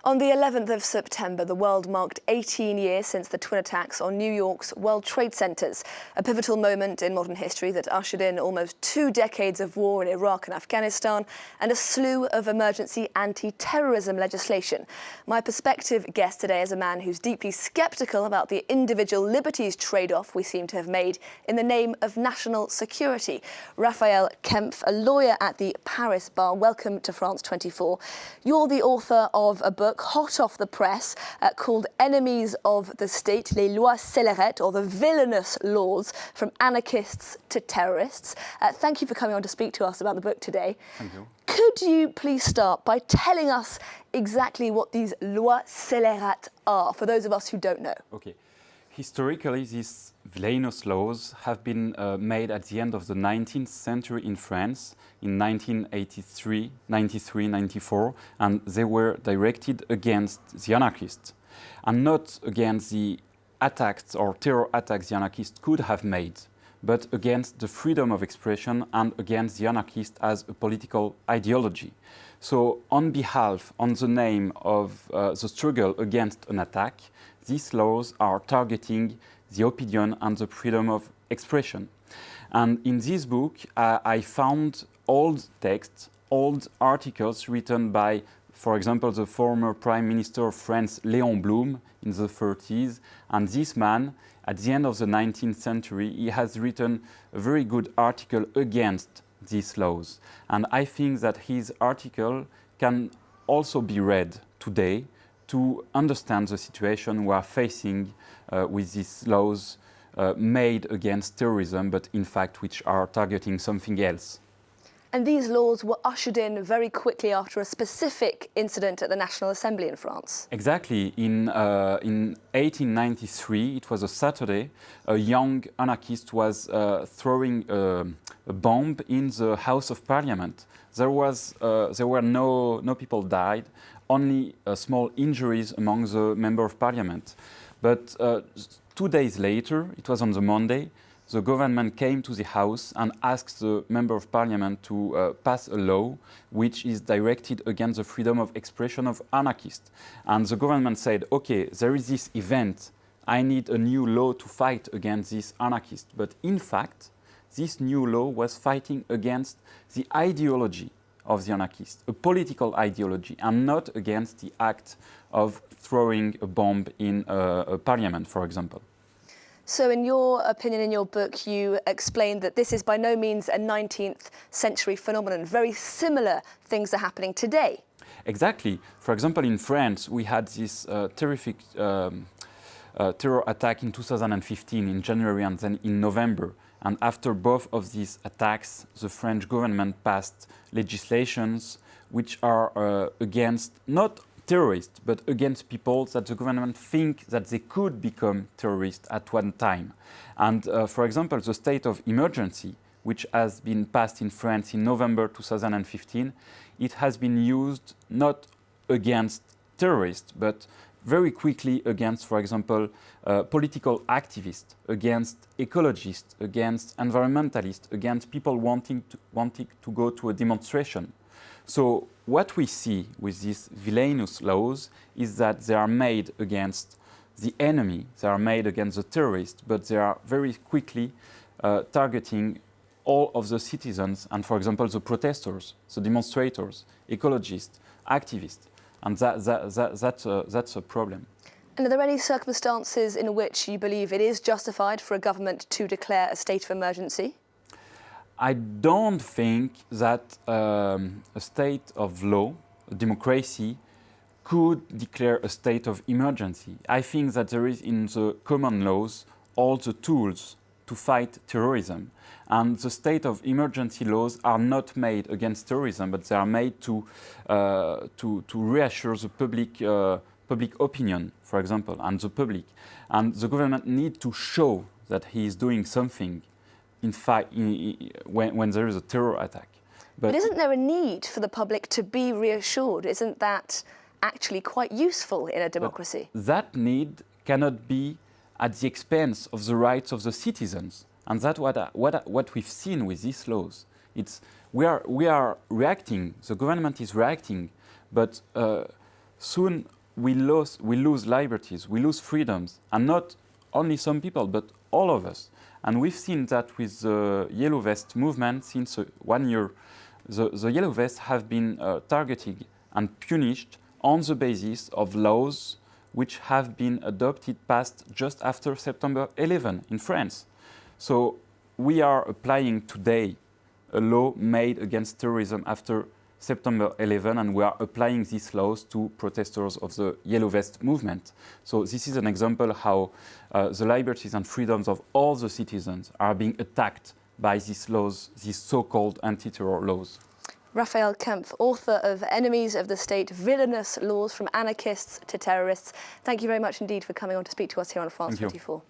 On the 11th of September, the world marked 18 years since the twin attacks on New York's World Trade Centers, a pivotal moment in modern history that ushered in almost 2 decades of war in Iraq and Afghanistan and a slew of emergency anti-terrorism legislation. My perspective guest today is a man who's deeply sceptical about the individual liberties trade-off we seem to have made in the name of national security. Raphael Kempf, a lawyer at the Paris bar. Welcome to France 24. You're the author of a book hot off the press called Enemies of the State, Les Lois Scélérates, or the Villainous Laws, from anarchists to terrorists. Thank you for coming on to speak to us about the book today. Thank you. Could you please start by telling us exactly what these Lois Scélérates are, for those of us who don't know? Okay. Historically, these villainous laws have been made at the end of the 19th century in France in 1983, 93, 94, and they were directed against the anarchists and not against the attacks or terror attacks the anarchists could have made, but against the freedom of expression and against the anarchist as a political ideology. So on the name of the struggle against an attack, these laws are targeting the opinion and the freedom of expression. And in this book, I found old texts, old articles written by, for example, the former Prime Minister of France, Léon Blum, in the 30s. And this man, at the end of the 19th century, he has written a very good article against these laws. And I think that his article can also be read today to understand the situation we are facing with these laws made against terrorism, but in fact which are targeting something else. And these laws were ushered in very quickly after a specific incident at the National Assembly in France. Exactly. In 1893, it was a Saturday, a young anarchist was throwing a bomb in the House of Parliament. There were no people died, only small injuries among the Member of Parliament. But 2 days later, it was on the Monday, the government came to the House and asked the Member of Parliament to pass a law which is directed against the freedom of expression of anarchists. And the government said, okay, there is this event, I need a new law to fight against these anarchists. But in fact, this new law was fighting against the ideology of the anarchists, a political ideology, and not against the act of throwing a bomb in a parliament, for example. So in your opinion, in your book, you explained that this is by no means a 19th century phenomenon. Very similar things are happening today. Exactly. For example, in France, we had this terrific terror attack in 2015, in January and then in November. And after both of these attacks, the French government passed legislations which are against not terrorists, but against people that the government think that they could become terrorists at one time. And for example, the state of emergency, which has been passed in France in November 2015, it has been used not against terrorists, but very quickly against, for example, political activists, against ecologists, against environmentalists, against people wanting to go to a demonstration. So what we see with these villainous laws is that they are made against the enemy, they are made against the terrorists, but they are very quickly targeting all of the citizens and, for example, the protesters, the demonstrators, ecologists, activists. And that's a problem. And are there any circumstances in which you believe it is justified for a government to declare a state of emergency? I don't think that a state of law, a democracy, could declare a state of emergency. I think that there is in the common laws all the tools to fight terrorism. And the state of emergency laws are not made against terrorism, but they are made to reassure the public opinion, for example, and the public. And the government needs to show that he is doing something in fact when there is a terror attack. But isn't there a need for the public to be reassured? Isn't that actually quite useful in a democracy? That need cannot be at the expense of the rights of the citizens. And that's what we've seen with these laws. We are reacting, the government is reacting, but soon we lose liberties, we lose freedoms, and not only some people, but all of us. And we've seen that with the Yellow Vest movement since 1 year. The Yellow Vests have been targeted and punished on the basis of laws which have been adopted passed just after September 11 in France. So we are applying today a law made against terrorism after September 11, and we are applying these laws to protesters of the Yellow Vest movement. So this is an example how the liberties and freedoms of all the citizens are being attacked by these laws, these so-called anti-terror laws. Raphael Kempf, author of Enemies of the State, Villainous Laws from Anarchists to Terrorists. Thank you very much indeed for coming on to speak to us here on France 24.